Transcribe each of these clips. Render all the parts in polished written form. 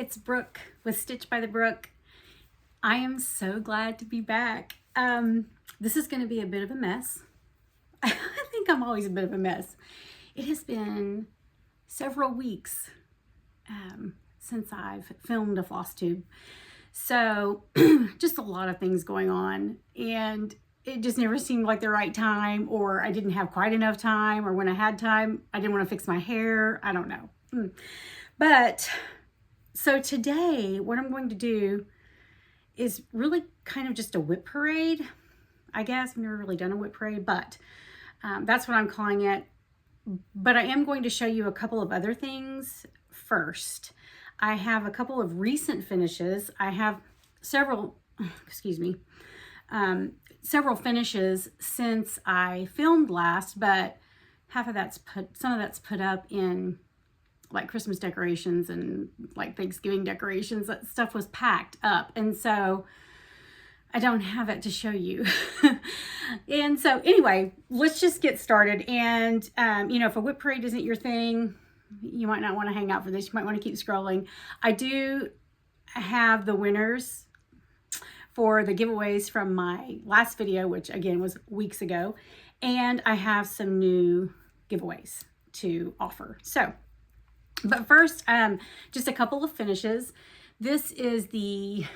it's Brooke with Stitch by the Brook. I am so glad to be back. This is going to be a bit of a mess. I think I'm always a bit of a mess. It has been several weeks since I've filmed a Flosstube. So just a lot of things going on, and it just never seemed like the right time, or I didn't have quite enough time, or when I had time, I didn't want to fix my hair. I don't know. But so today, what I'm going to do is really kind of just a WIP parade, I guess. I've never really done a WIP parade, but that's what I'm calling it. But I am going to show you a couple of other things first. I have a couple of recent finishes. I have several, several finishes since I filmed last, but some of that's put up in like Christmas decorations and like Thanksgiving decorations. That stuff was packed up, and so I don't have it to show you. And so anyway, let's just get started. And you know, if a WIP parade isn't your thing, you might not want to hang out for this. You might want to keep scrolling. I do have the winners for the giveaways from my last video, which again was weeks ago, and I have some new giveaways to offer. So but first, just a couple of finishes. This is the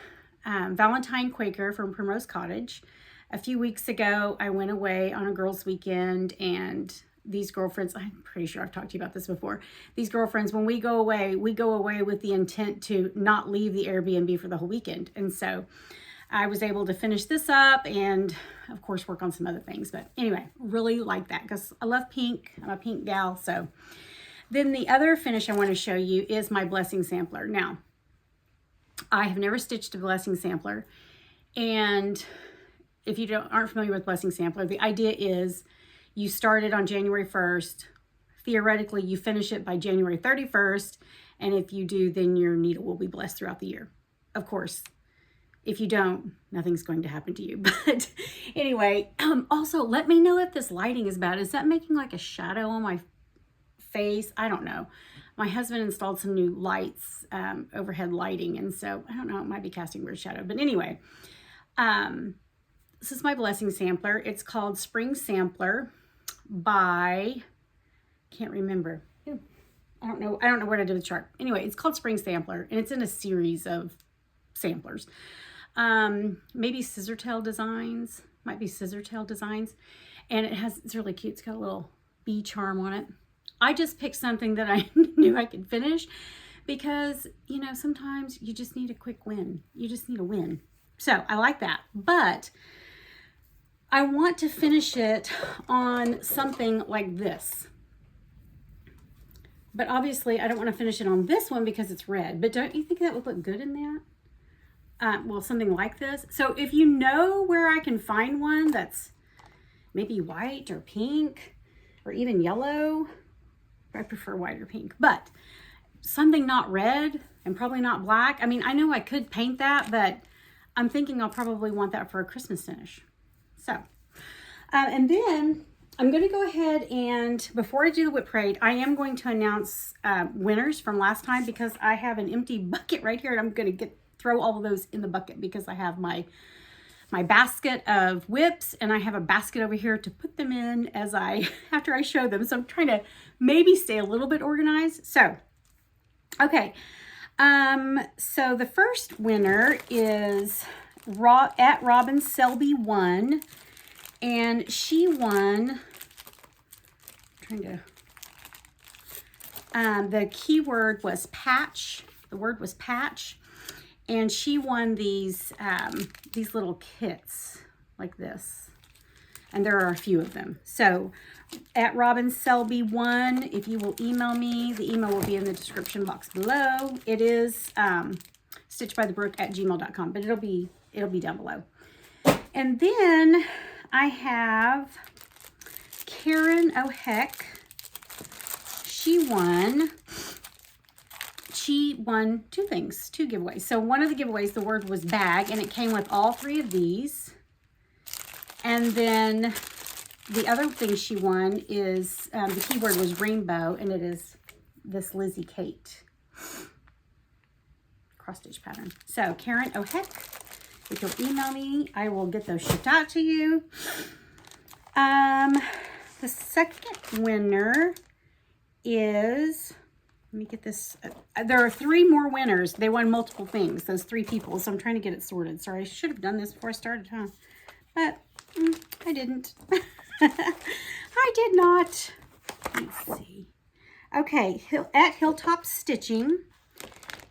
Valentine Quaker from Primrose Cottage. A few weeks ago, I went away on a girls' weekend, and these girlfriends, I'm pretty sure I've talked to you about this before. These girlfriends, when we go away with the intent to not leave the Airbnb for the whole weekend. And so I was able to finish this up and, of course, work on some other things. But anyway, really like that because I love pink. I'm a pink gal, so. Then the other finish I want to show you is my blessing sampler. Now, I have never stitched a blessing sampler, and if you aren't familiar with blessing sampler, the idea is you start it on January 1st. Theoretically, you finish it by January 31st, and if you do, then your needle will be blessed throughout the year. Of course, if you don't, nothing's going to happen to you. But anyway, also let me know if this lighting is bad. Is that making like a shadow on my face? I don't know. My husband installed some new lights, overhead lighting, and so I don't know, it might be casting weird shadow. But anyway, this is my blessing sampler. It's called Spring Sampler by, can't remember. I don't know what I did with the chart. Anyway, it's called Spring Sampler, and it's in a series of samplers. Maybe Scissortail Designs, might be Scissortail Designs, and it's really cute. It's got a little bee charm on it. I just picked something that I knew I could finish because, you know, sometimes you just need a quick win. You just need a win. So I like that. But I want to finish it on something like this. But obviously I don't want to finish it on this one because it's red. But don't you think that would look good in that? Well, something like this. So if you know where I can find one that's maybe white or pink or even yellow, I prefer white or pink, but something not red and probably not black. I mean, I know I could paint that, but I'm thinking I'll probably want that for a Christmas finish. So, and then I'm going to go ahead and, before I do the WIP parade, I am going to announce winners from last time because I have an empty bucket right here, and I'm going to throw all of those in the bucket because I have my basket of WIPs, and I have a basket over here to put them in after I show them. So I'm trying to maybe stay a little bit organized. So, okay. So the first winner is at Robin Selby 1, and she won, the keyword was patch. The word was patch. And she won these little kits like this. And there are a few of them. So at Robin Selby 1, if you will email me, the email will be in the description box below. It is stitchbythebrook@gmail.com, but it'll be down below. And then I have Karen O'Heck. She won two giveaways. So one of the giveaways, the word was bag, and it came with all three of these. And then the other thing she won is, the keyword was rainbow, and it is this Lizzie Kate. cross stitch pattern. So Karen, oh heck, if you'll email me, I will get those shipped out to you. The second winner is, let me get this. There are 3 more winners. They won multiple things, those 3 people. So I'm trying to get it sorted. Sorry, I should have done this before I started, huh? But I didn't. I did not. Let's see. Okay, at Hilltop Stitching.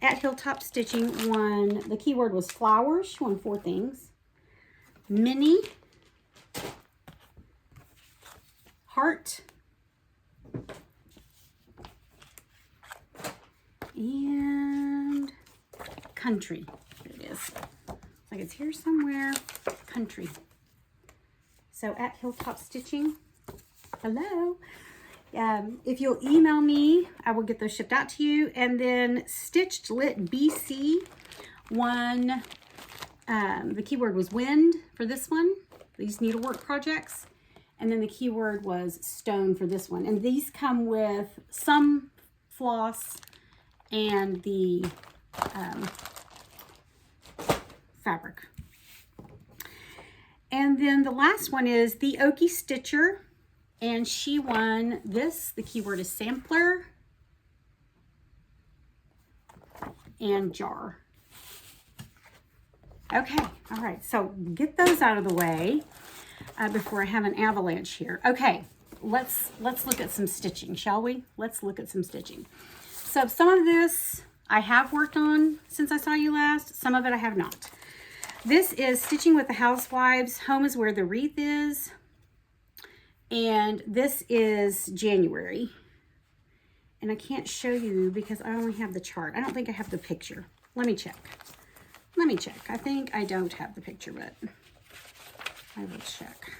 At Hilltop Stitching won, the keyword was flowers. She won 4 things. Minnie. Heart. And country. Here it is. Looks like it's here somewhere. Country. So at Hilltop Stitching, hello. If you'll email me, I will get those shipped out to you. And then Stitched Lit BC won, the keyword was wind for this one, these needlework projects. And then the keyword was stone for this one. And these come with some floss and the fabric. And then the last one is the Okie Stitcher, and she won this. The keyword is sampler and jar. Okay, all right, so get those out of the way before I have an avalanche here. Okay, let's look at some stitching, shall we? Let's look at some stitching. So some of this I have worked on since I saw you last. Some of it I have not. This is Stitching with the Housewives. Home is where the wreath is. And this is January. And I can't show you because I only have the chart. I don't think I have the picture. Let me check. Let me check. I think I don't have the picture, but I will check.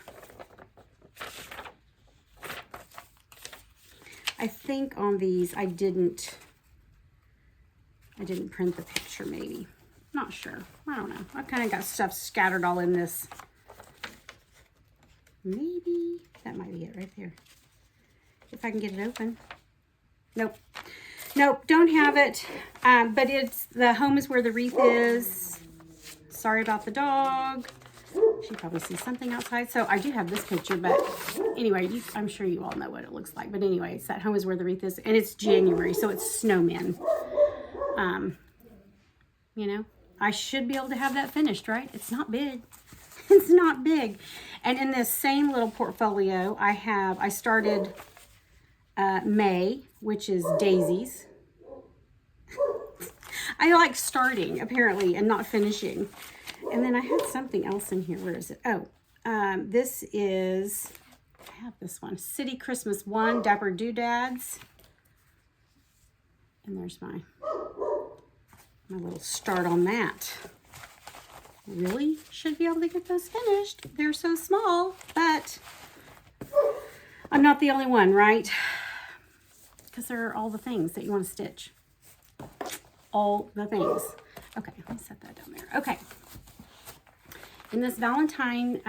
I think on these I didn't print the picture, maybe. Not sure. I don't know. I've kind of got stuff scattered all in this. Maybe that might be it right there. If I can get it open. Nope. Nope, don't have it. But it's the home is where the wreath is. Sorry about the dog. She probably sees something outside. So I do have this picture, but anyway, I'm sure you all know what it looks like. But anyway, it's that home is where the wreath is. And it's January, so it's snowmen. You know, I should be able to have that finished, right? It's not big. It's not big. And in this same little portfolio, I started May, which is daisies. I like starting, apparently, and not finishing. And then I had something else in here. Where is it? Oh, this is, I have this one. City Christmas 1, Dapper Doodads. And there's my little start on that. Really should be able to get those finished. They're so small, but I'm not the only one, right? Because there are all the things that you want to stitch. All the things. Okay, let me set that down there. Okay. In this Valentine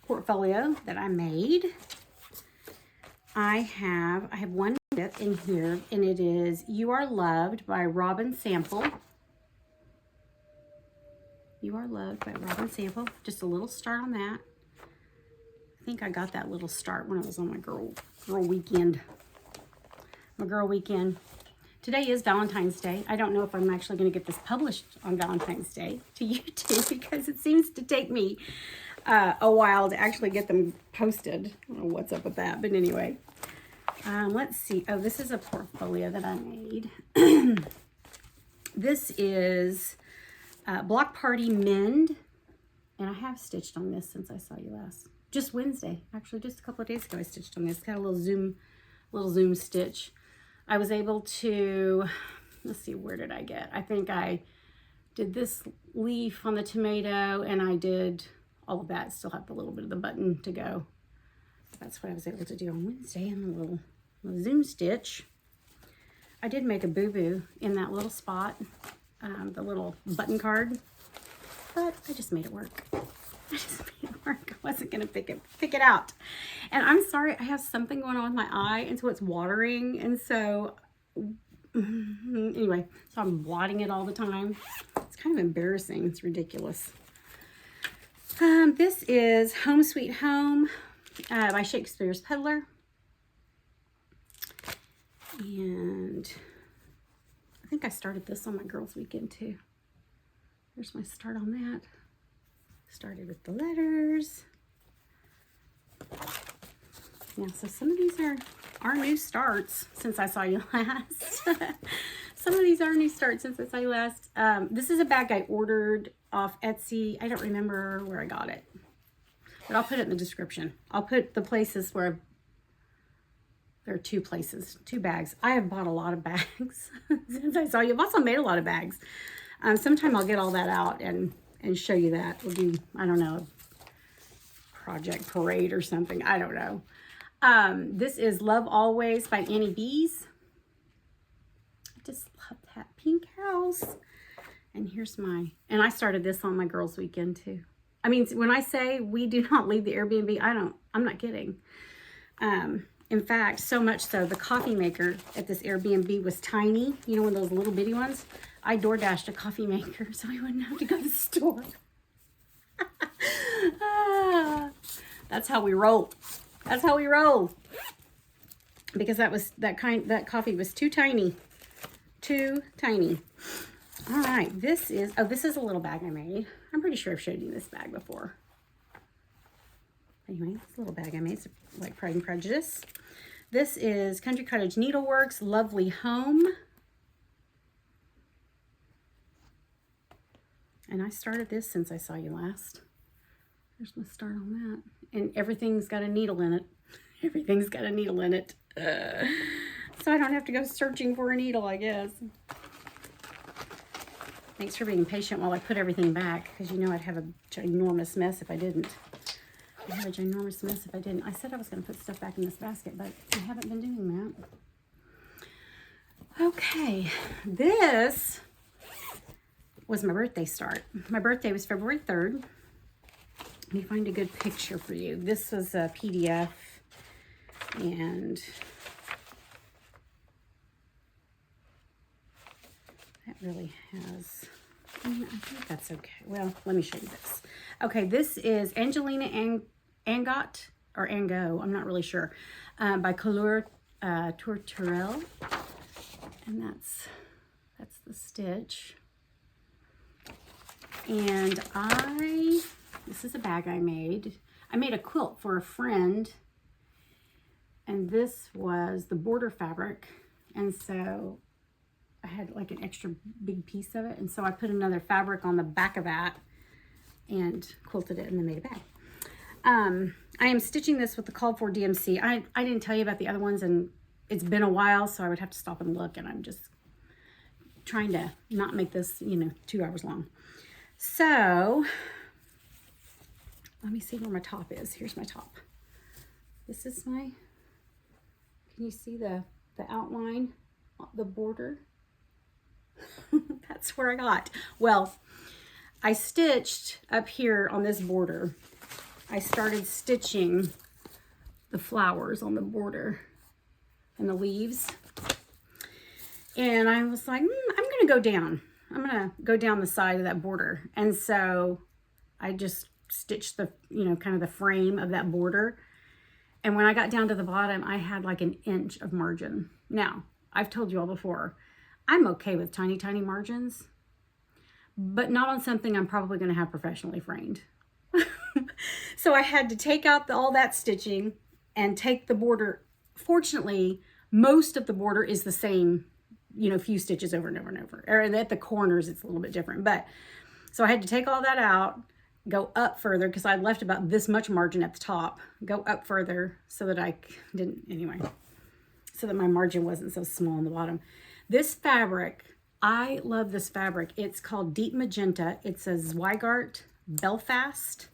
portfolio that I made, I have one bit in here, and it is You Are Loved by Robin Sample. You Are Loved by Robin Sample. Just a little start on that. I think I got that little start when I was on my girl weekend. My girl weekend. Today is Valentine's Day. I don't know if I'm actually going to get this published on Valentine's Day to YouTube because it seems to take me a while to actually get them posted. I don't know what's up with that, but anyway. Let's see. Oh, this is a portfolio that I made. This is Block Party Mend, and I have stitched on this since I saw you last. Just Wednesday, actually, just a couple of days ago I stitched on this. Got a little zoom stitch. I was able to, let's see, where did I get? I think I did this leaf on the tomato, and I did all of that. Still have a little bit of the button to go. That's what I was able to do on Wednesday in the little zoom stitch. I did make a boo-boo in that little spot, the little button card, but I just made it work. I just made it work. I wasn't gonna pick it out. And I'm sorry, I have something going on with my eye, and so it's watering, and so anyway, so I'm blotting it all the time. kind of embarrassing. It's ridiculous. This is Home Sweet Home by Shakespeare's Peddler. And I think I started this on my girls' weekend too. There's my start on that. Started with the letters. Yeah, so some of these are our new starts since I saw you last. Some of these are new starts since I saw you last. This is a bag I ordered off Etsy. I don't remember where I got it, but I'll put it in the description. I'll put the places where there are 2 places, 2 bags. I have bought a lot of bags since I saw you. I've also made a lot of bags. Sometime I'll get all that out and show you that. We'll do, I don't know, project parade or something. I don't know. This is Love Always by Annie Bees. I just love that pink house. And here's my, and I started this on my girls' weekend too. I mean, when I say we do not leave the Airbnb, I'm not kidding. In fact, so much so, the coffee maker at this Airbnb was tiny. You know, one of those little bitty ones? I DoorDashed a coffee maker so I wouldn't have to go to the store. That's how we roll. That's how we roll. Because that coffee was too tiny. Too tiny. All right, this is a little bag I made. I'm pretty sure I've showed you this bag before. Anyway, it's a little bag I made. It's like Pride and Prejudice. This is Country Cottage Needleworks Lovely Home. And I started this since I saw you last. There's my start on that. And everything's got a needle in it. Everything's got a needle in it. So I don't have to go searching for a needle, I guess. Thanks for being patient while I put everything back, because you know I'd have a ginormous mess if I didn't. I'd have a ginormous mess if I didn't. I said I was going to put stuff back in this basket, but I haven't been doing that. Okay, this was my birthday start. My birthday was February 3rd. Let me find a good picture for you. This was a PDF, and that really has, I think that's okay. Well, let me show you this. Okay, this is Angelina Angot, or Angot, I'm not really sure, by Couleur Tourterelle. And that's the stitch. And this is a bag I made. I made a quilt for a friend, and this was the border fabric, and so I had like an extra big piece of it, and so I put another fabric on the back of that and quilted it and then made a bag. I am stitching this with the called for DMC. I didn't tell you about the other ones, and it's been a while, so I would have to stop and look, and I'm just trying to not make this, 2 hours long. So let me see where my top is. Here's my top. This is my, can you see the outline, the border? That's where I got. Well, I stitched up here on this border. I started stitching the flowers on the border and the leaves. And I was like, I'm going to go down. I'm going to go down the side of that border. And so I just stitched the, kind of the frame of that border. And when I got down to the bottom, I had like an inch of margin. Now, I've told you all before, I'm okay with tiny, tiny margins, but not on something I'm probably going to have professionally framed. So I had to take out all that stitching and take the border. Fortunately, most of the border is the same, few stitches over and over and over. Or at the corners, it's a little bit different. But so I had to take all that out, go up further, because I left about this much margin at the top, go up further so that I didn't, anyway, so that my margin wasn't so small on the bottom. This fabric, I love this fabric. It's called Deep Magenta. It's a Zweigart Belfast.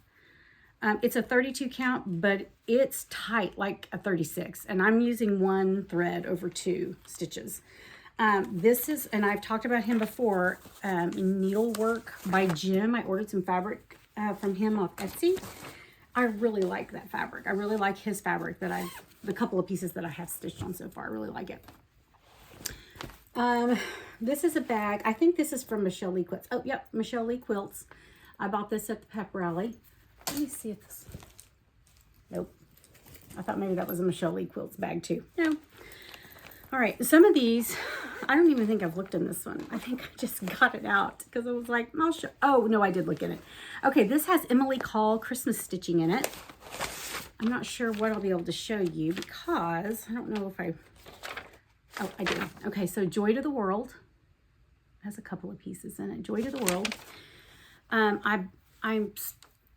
It's a 32 count, but it's tight like a 36. And I'm using one thread over 2 stitches. This is, and I've talked about him before, Needlework by Jim. I ordered some fabric from him off Etsy. I really like that fabric. I really like his fabric that the couple of pieces that I have stitched on so far. I really like it. This is a bag. I think this is from Michelle Lee Quilts. Oh, yep, Michelle Lee Quilts. I bought this at the pep rally. Let me see if this... Nope. I thought maybe that was a Michelle Lee Quilts bag too. No. All right, some of these, I don't even think I've looked in this one. I think I just got it out because I was like, I'll show... Oh, no, I did look in it. Okay, this has Emily Call Christmas stitching in it. I'm not sure what I'll be able to show you because I don't know if I... Oh, I do. Okay, so Joy to the World has a couple of pieces in it. Joy to the World. I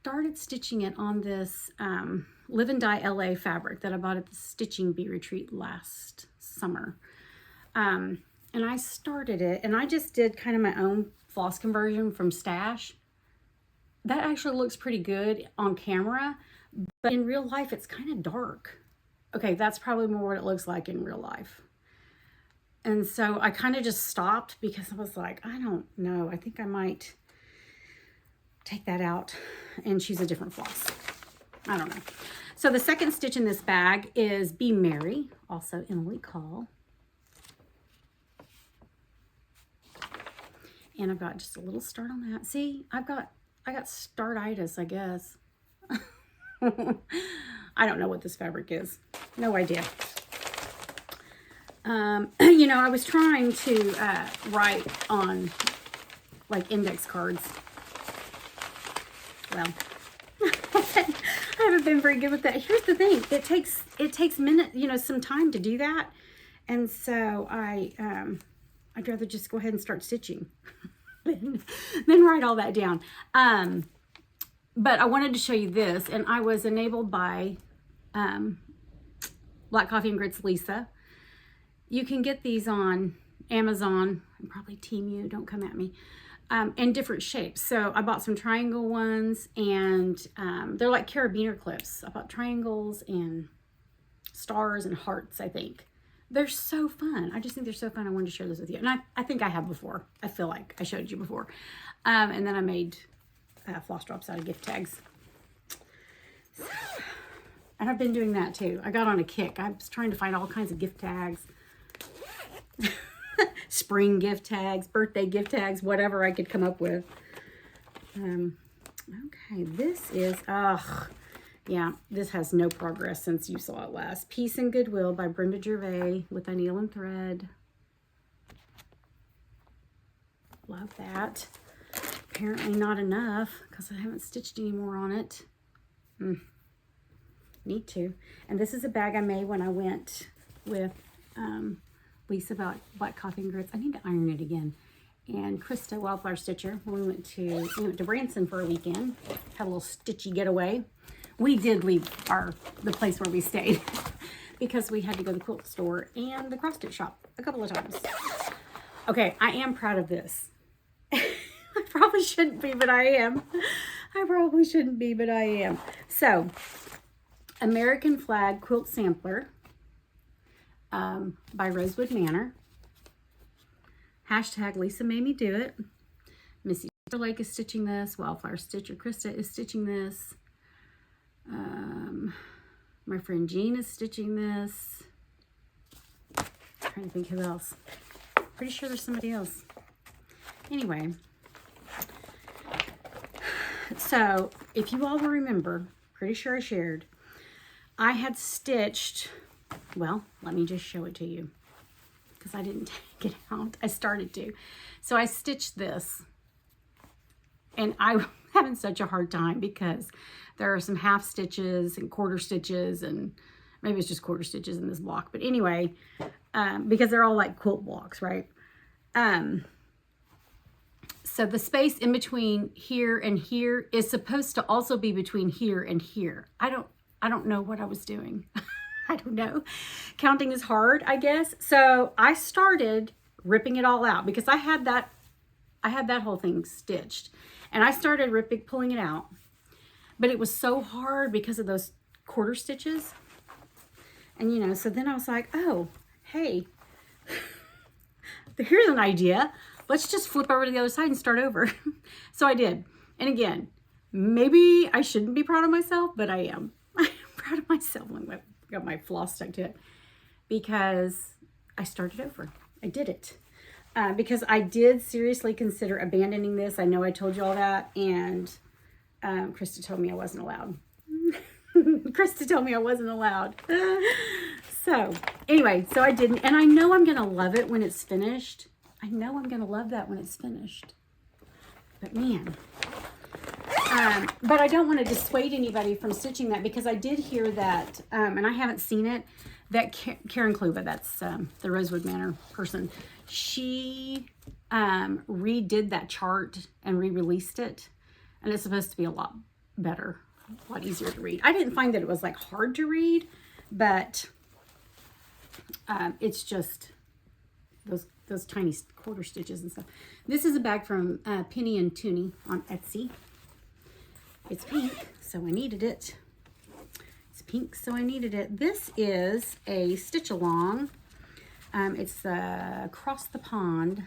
started stitching it on this Live and Die LA fabric that I bought at the Stitching Bee Retreat last summer. And I started it, and I just did kind of my own floss conversion from Stash. That actually looks pretty good on camera, but in real life, it's kind of dark. Okay, that's probably more what it looks like in real life. And so I kind of just stopped because I was like, I don't know. I think I might take that out and choose a different floss. I don't know. So the second stitch in this bag is Be Merry, also Emily Call. And I've got just a little start on that. See, I got startitis, I guess. I don't know what this fabric is. No idea. You know, I was trying to write on like index cards. Well, I haven't been very good with that. Here's the thing: it takes minute, you know, some time to do that, and so I'd rather just go ahead and start stitching than write all that down. But I wanted to show you this, and I was enabled by Black Coffee and Grits Lisa. You can get these on Amazon and probably Temu, don't come at me, in different shapes. So I bought some triangle ones, and they're like carabiner clips. I bought triangles and stars and hearts, I think. They're so fun. I just think they're so fun. I wanted to share this with you. And I think I have before. I feel like I showed you before. And then I made floss drops out of gift tags. So, and I've been doing that too. I got on a kick. I was trying to find all kinds of gift tags. Spring gift tags, birthday gift tags, whatever I could come up with. Okay, this is, yeah, this has no progress since you saw it last. Peace and Goodwill by Brenda Gervais with a needle and thread. Love that. Apparently not enough because I haven't stitched any more on it. Need to. And this is a bag I made when I went with Lisa about Black Coffee and Grits. I need to iron it again. And Krista, Wildflower Stitcher, we went to Branson for a weekend. Had a little stitchy getaway. We did leave the place where we stayed because we had to go to the quilt store and the cross stitch shop a couple of times. Okay, I am proud of this. I probably shouldn't be, but I am. I probably shouldn't be, but I am. So, American Flag Quilt Sampler by Rosewood Manor. Hashtag Lisa made me do it. Missy Lake is stitching this. Wildflower Stitcher Krista is stitching this. My friend Jean is stitching this. I'm trying to think who else. Pretty sure there's somebody else. Anyway, so if you all will remember, pretty sure I shared, I had stitched, well, let me just show it to you because I didn't take it out. I started to. So I stitched this, and I'm having such a hard time because there are some half stitches and quarter stitches, and maybe it's just quarter stitches in this block. But anyway, because they're all like quilt blocks, right? So the space in between here and here is supposed to also be between here and here. I don't know what I was doing. I don't know. Counting is hard, I guess. So I started ripping it all out because I had that whole thing stitched, and I started pulling it out. But it was so hard because of those quarter stitches. And you know, so then I was like, oh, hey, here's an idea. Let's just flip over to the other side and start over. So I did. And again, maybe I shouldn't be proud of myself, but I am. I'm proud of myself. I got my floss stuck to it because I started over. I did it. because I did seriously consider abandoning this. I know I told you all that, and Krista told me I wasn't allowed. Krista told me I wasn't allowed. So anyway, so I didn't, and I know I'm going to love it when it's finished. I know I'm going to love that when it's finished. But man, but I don't want to dissuade anybody from stitching that, because I did hear that, and I haven't seen it, that Karen Kluba, that's the Rosewood Manor person, she redid that chart and re-released it, and it's supposed to be a lot better, a lot easier to read. I didn't find that it was like hard to read, but it's just those tiny quarter stitches and stuff. This is a bag from Penny and Tunny on Etsy. It's pink, so I needed it. It's pink, so I needed it. This is a stitch along. It's the Across the Pond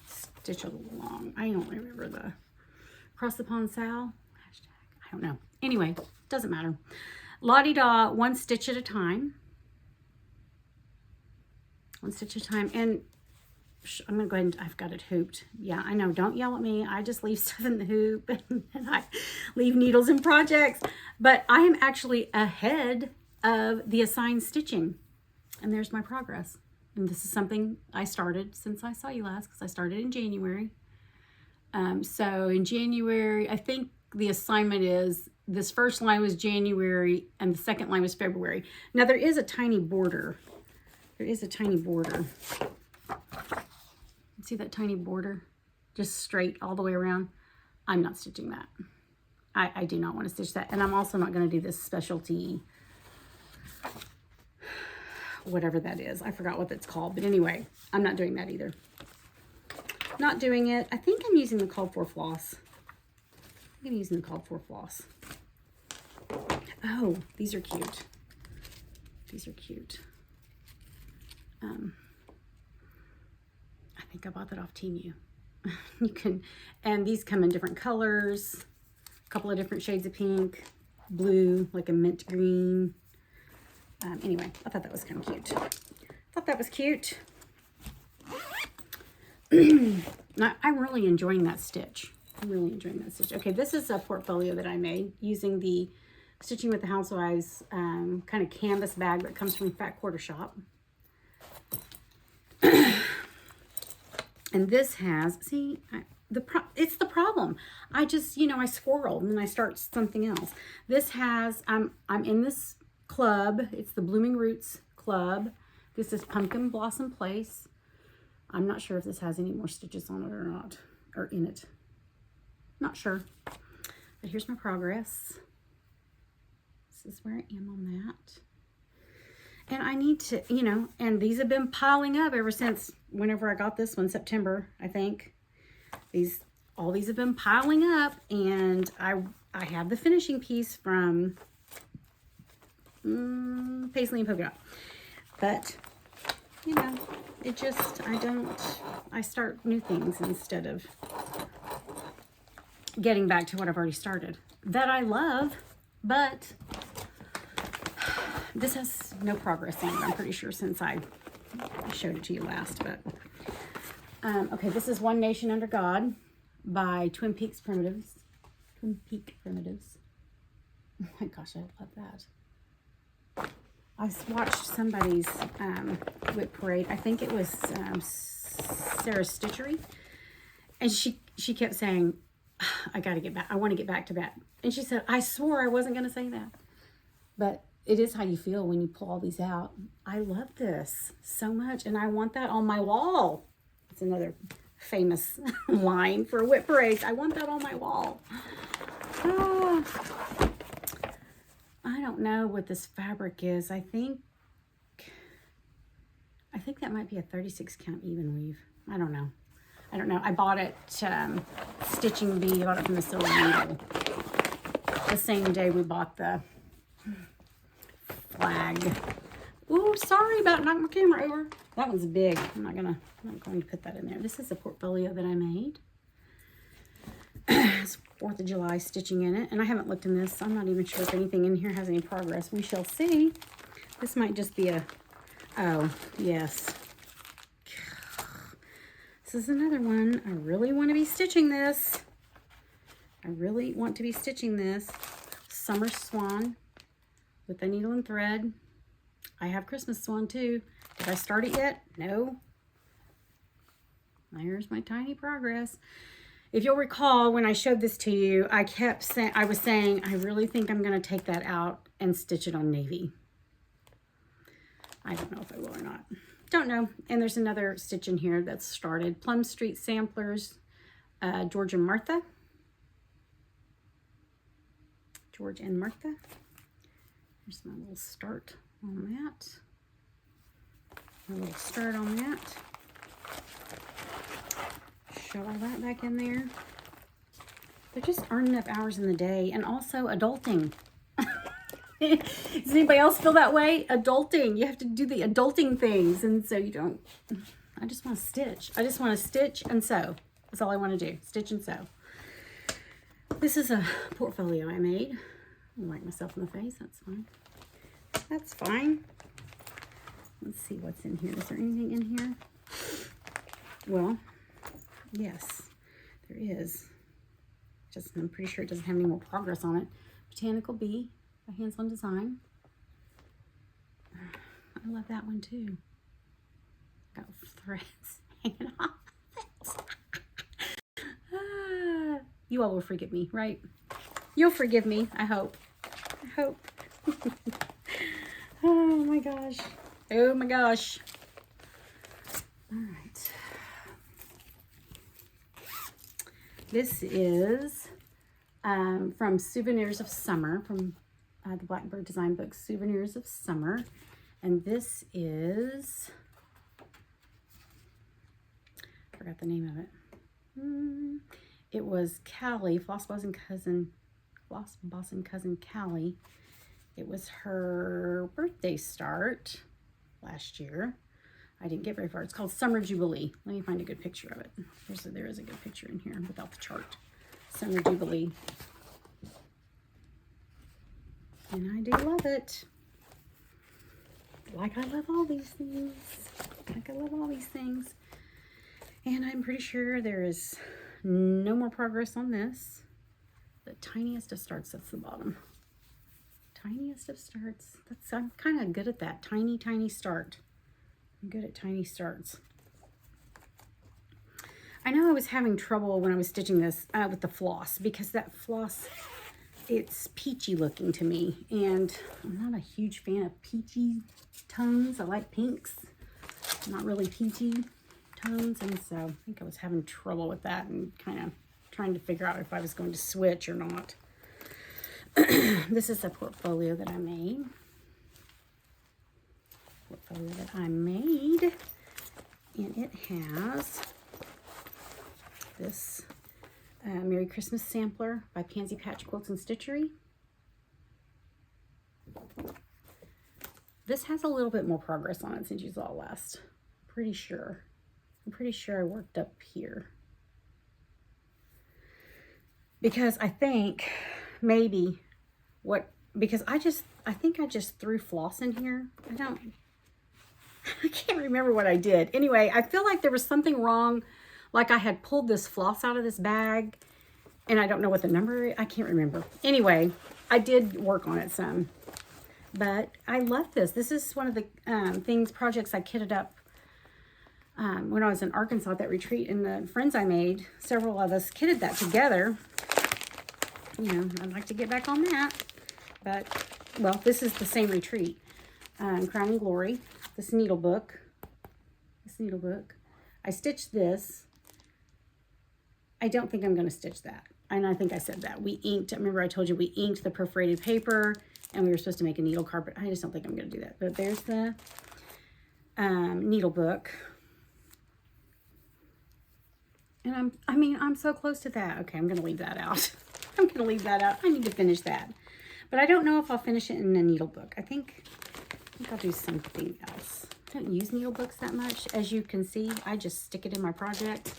stitch along. I don't remember the Across the Pond Sal hashtag. I don't know. Anyway, doesn't matter. La-di-da, one stitch at a time. One stitch at a time. And I'm gonna go ahead and, I've got it hooped. Yeah, I know, don't yell at me. I just leave stuff in the hoop and I leave needles in projects. But I am actually ahead of the assigned stitching. And there's my progress. And this is something I started since I saw you last, because I started in January. So in January, I think the assignment is, this first line was January and the second line was February. Now there is a tiny border. There is a tiny border. See that tiny border? Just straight all the way around. I'm not stitching that. I do not want to stitch that. And I'm also not going to do this specialty, whatever that is. I forgot what that's called. But anyway, I'm not doing that either. Not doing it. I think I'm using the called for floss. I'm using the called for floss. Oh, these are cute. These are cute. I think I bought that off Temu. You can, and these come in different colors, a couple of different shades of pink, blue, like a mint green. Anyway, I thought that was kind of cute. I'm really enjoying that stitch. Okay, this is a portfolio that I made using the Stitching with the Housewives kind of canvas bag that comes from Fat Quarter Shop. And this has, see, it's the problem. I just, I squirrel and then I start something else. This has, I'm in this club. It's the Blooming Roots Club. This is Pumpkin Blossom Place. I'm not sure if this has any more stitches on it or not, or in it. Not sure. But here's my progress. This is where I am on that. And I need to, and these have been piling up ever since whenever I got this one, September, I think. All these have been piling up, and I have the finishing piece from Paisley and Polka Dot. But, it just, I start new things instead of getting back to what I've already started. That I love, but this has no progress in it, I'm pretty sure, since I showed it to you last. But okay, this is One Nation Under God by Twin Peaks Primitives. Twin Peak Primitives. Oh my gosh, I love that. I watched somebody's WIP parade. I think it was Sarah's Stitchery, and she kept saying, "I got to get back. I want to get back to that." And she said, "I swore I wasn't going to say that," but it is how you feel when you pull all these out. I love this so much, and I want that on my wall. It's another famous line for WIP parades. I want that on my wall. I don't know what this fabric is. I think that might be a 36 count even weave. I don't know. I bought it Stitching Bee. I bought it from the Silver Needle the same day we bought the flag. Ooh, sorry about knocking my camera over. That one's big. I'm not going to put that in there. This is a portfolio that I made. It's 4th of July stitching in it, and I haven't looked in this. I'm not even sure if anything in here has any progress. We shall see. This might just be a, oh, yes. This is another one. I really want to be stitching this. I really want to be stitching this. Summer Swan with a needle and thread. I have Christmas Swan too. Did I start it yet? No. Here's my tiny progress. If you'll recall, when I showed this to you, I was saying, I really think I'm going to take that out and stitch it on navy. I don't know if I will or not. Don't know. And there's another stitch in here that's started. Plum Street Samplers, George and Martha. George and Martha. Here's my little start on that. My little start on that. Shove all that back in there. There just aren't enough hours in the day. And also adulting. Does anybody else feel that way? Adulting. You have to do the adulting things. And so you don't. I just want to stitch. I just want to stitch and sew. That's all I want to do. Stitch and sew. This is a portfolio I made. I'll whack myself in the face. That's fine. That's fine. Let's see what's in here. Is there anything in here? Well, yes, there is. Just, I'm pretty sure it doesn't have any more progress on it. Botanical Bee by Hands-On Design. I love that one too. Got threads hanging off. You all will forgive me, right? You'll forgive me, I hope. I hope. Oh my gosh. Oh my gosh. All right. This is from Souvenirs of Summer, from the Blackbird Design book, Souvenirs of Summer. And this is, I forgot the name of it. It was Callie, Floss Boss and Cousin Callie. It was her birthday start last year. I didn't get very far. It's called Summer Jubilee. Let me find a good picture of it. There is a good picture in here without the chart. Summer Jubilee. And I do love it. Like I love all these things. Like I love all these things. And I'm pretty sure there is no more progress on this. The tiniest of starts, that's the bottom. Tiniest of starts. I'm kind of good at that. Tiny, tiny start. I'm good at tiny starts. I know I was having trouble when I was stitching this with the floss, because that floss, it's peachy looking to me, and I'm not a huge fan of peachy tones. I like pinks, not really peachy tones, and so I think I was having trouble with that and kind of trying to figure out if I was going to switch or not. This is a portfolio that I made. And it has this Merry Christmas sampler by Pansy Patch Quilts and Stitchery. This has a little bit more progress on it since you saw last. I'm pretty sure I worked up here, because I think maybe because I think I just threw floss in here. I can't remember what I did. Anyway, I feel like there was something wrong. Like I had pulled this floss out of this bag, and I don't know what the number is. I can't remember. Anyway, I did work on it some, but I love this. This is one of the projects I kitted up when I was in Arkansas at that retreat, and the friends I made, several of us kitted that together. You know, I'd like to get back on that, but, well, this is the same retreat. Crown and Glory, this needle book. I stitched this. I don't think I'm going to stitch that. And I think I said that. We inked, remember I told you we inked the perforated paper, and we were supposed to make a needle carpet. I just don't think I'm going to do that. But there's the needle book. And I'm so close to that. Okay, I'm going to leave that out. I need to finish that. But I don't know if I'll finish it in a needle book. I think I'll do something else. I don't use needle books that much. As you can see, I just stick it in my project.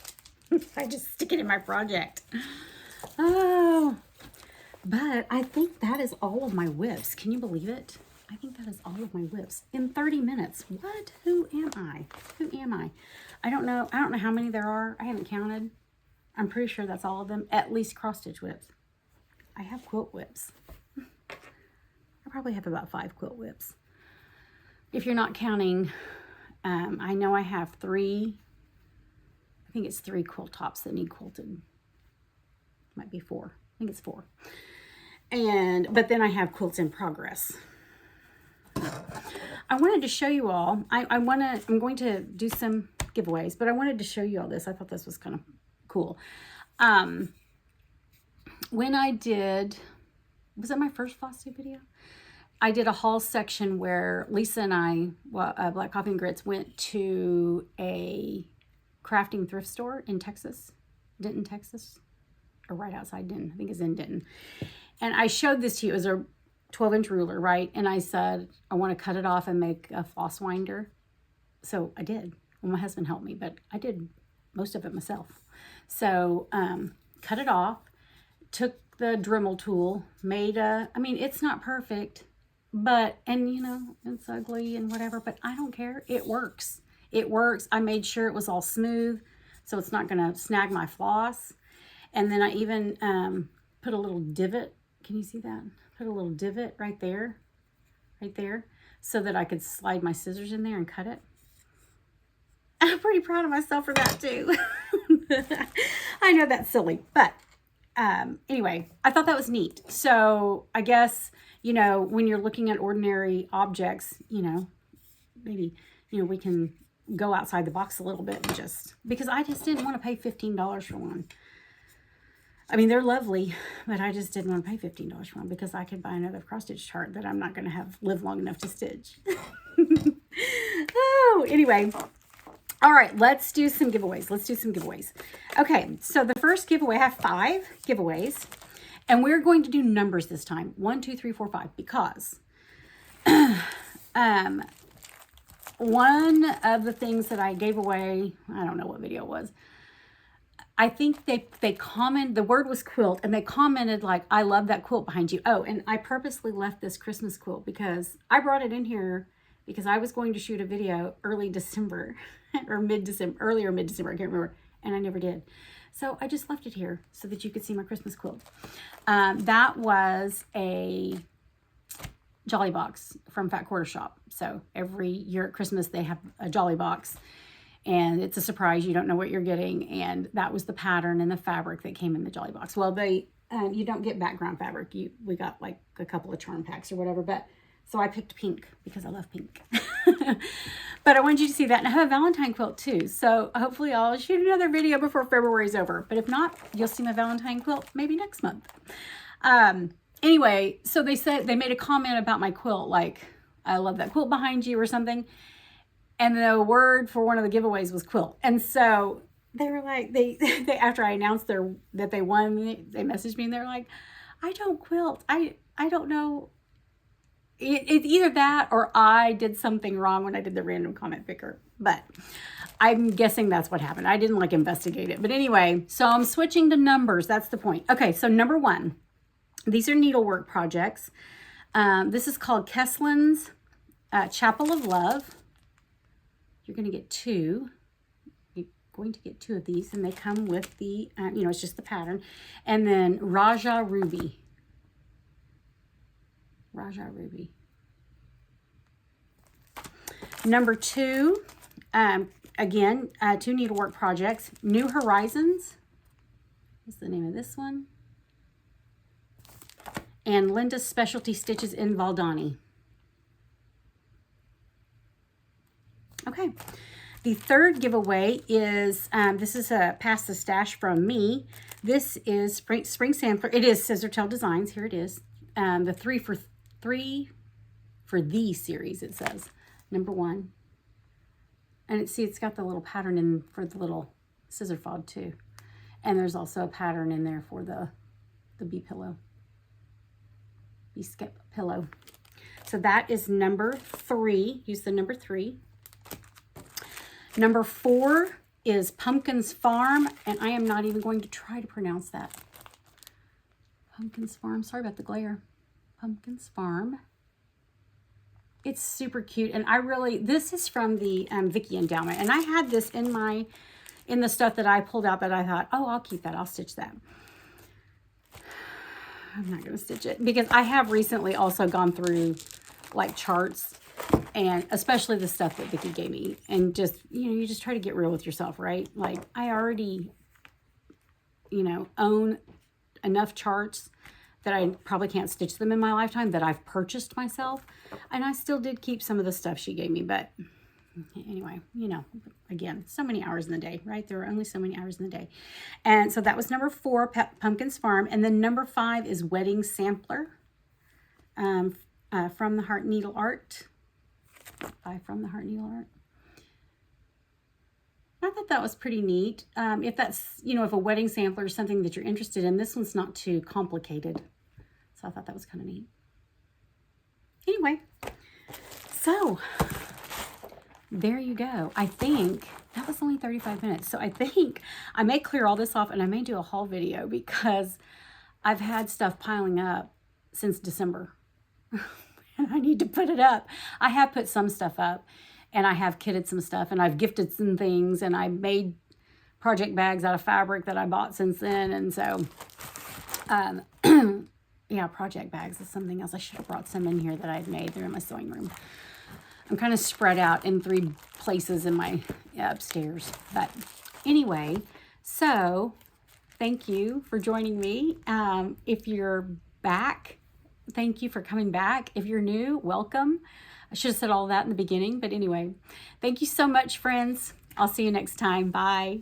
Oh, but I think that is all of my WIPs. Can you believe it? I think that that is all of my WIPs in 30 minutes. What? Who am I? Who am I? I don't know. I don't know how many there are. I haven't counted. I'm pretty sure that's all of them. At least cross stitch WIPs. I have quilt WIPs. I probably have about 5 quilt WIPs. If you're not counting, I know I have 3. I think it's 3 quilt tops that need quilted. Might be 4. I think it's 4. But then I have quilts in progress. I wanted to show you all. I'm going to do some giveaways, but I wanted to show you all this. I thought this was kind of cool. When I did, was that my first Flosstube video? I did a haul section where Lisa and I, Black Coffee and Grits, went to a crafting thrift store in Texas, Denton, Texas, or right outside Denton. I think it's in Denton. And I showed this to you. It was a 12-inch ruler, right? And I said, I want to cut it off and make a floss winder. So I did. Well, my husband helped me, but I did most of it myself. So cut it off, took the Dremel tool, made a, I mean, it's not perfect, but, and you know, it's ugly and whatever, but I don't care. It works. It works. I made sure it was all smooth, so it's not going to snag my floss. And then I even put a little divot. Can you see that? Put a little divot right there, so that I could slide my scissors in there and cut it. I'm pretty proud of myself for that too. I know that's silly, but anyway, I thought that was neat. So I guess, you know, when you're looking at ordinary objects, you know, maybe, you know, we can go outside the box a little bit and just, because I just didn't want to pay $15 for one. I mean, they're lovely, but I just didn't want to pay $15 for one because I could buy another cross stitch chart that I'm not going to have live long enough to stitch. Oh, anyway. All right, let's do some giveaways. Okay, so the first giveaway, I have 5 giveaways, and we're going to do numbers this time. 1, 2, 3, 4, 5, because one of the things that I gave away, I don't know what video it was, I think they commented, the word was quilt, and they commented like, I love that quilt behind you. Oh, and I purposely left this Christmas quilt because I brought it in here because I was going to shoot a video early December or mid-December, earlier mid-December, I can't remember, and I never did. So I just left it here so that you could see my Christmas quilt. That was a Jolly Box from Fat Quarter Shop. So every year at Christmas they have a Jolly Box, and it's a surprise. You don't know what you're getting, and that was the pattern and the fabric that came in the Jolly Box. Well, they you don't get background fabric. We got like a couple of charm packs or whatever, but so I picked pink because I love pink. But I wanted you to see that, and I have a Valentine quilt too. So hopefully I'll shoot another video before February's over. But if not, you'll see my Valentine quilt maybe next month. Anyway, so they said, they made a comment about my quilt, like, I love that quilt behind you or something. And the word for one of the giveaways was quilt. And so they were like, they after I announced that they won, they messaged me and they're like, I don't quilt. I don't know. It's either that or I did something wrong when I did the random comment picker. But I'm guessing that's what happened. I didn't like investigate it. But anyway, so I'm switching to numbers. That's the point. Okay, so number 1. These are needlework projects. This is called Keslin's Chapel of Love. You're going to get 2. You're going to get 2 of these, and they come with the, you know, it's just the pattern. And then Raja Ruby. Raja Ruby. Number 2, again, 2 needlework projects. New Horizons. What's the name of this one? And Linda's Specialty Stitches in Valdani. Okay, the third giveaway is, this is a Pass the Stash from me. This is Spring Sampler. It is Scissor Tail Designs. Here it is. The 3 for the series, it says. Number 1. And it's got the little pattern in for the little scissor fob too. And there's also a pattern in there for the bee pillow. Bee skip pillow. So that is number 3. Use the number 3. Number 4 is Pumpkin's Farm, and I am not even going to try to pronounce that. Pumpkin's Farm. Sorry about the glare. Pumpkin's Farm. It's super cute. And this is from the Vicky Endowment. And I had this in the stuff that I pulled out that I thought, oh, I'll keep that. I'll stitch that. I'm not going to stitch it because I have recently also gone through like charts, and especially the stuff that Vicky gave me, and just, you just try to get real with yourself, right? Like I already, own enough charts that I probably can't stitch them in my lifetime that I've purchased myself. And I still did keep some of the stuff she gave me, but anyway, again, so many hours in the day, right? There are only so many hours in the day. And so that was number 4, Pumpkins Farm. And then number 5 is Wedding Sampler from the Heart Needle Art. By From the Heart Needle Art. I thought that was pretty neat. If that's, if a wedding sampler is something that you're interested in, this one's not too complicated. So I thought that was kind of neat. Anyway, so there you go. I think that was only 35 minutes. So I think I may clear all this off and I may do a haul video because I've had stuff piling up since December. And I need to put it up. I have put some stuff up. And I have kitted some stuff, and I've gifted some things, and I made project bags out of fabric that I bought since then. And so, yeah, project bags is something else. I should have brought some in here that I'd made. They're in my sewing room. I'm kind of spread out in 3 places in my upstairs. But anyway, so thank you for joining me. If you're back, thank you for coming back. If you're new, welcome. I should have said all that in the beginning, but anyway, thank you so much, friends. I'll see you next time. Bye.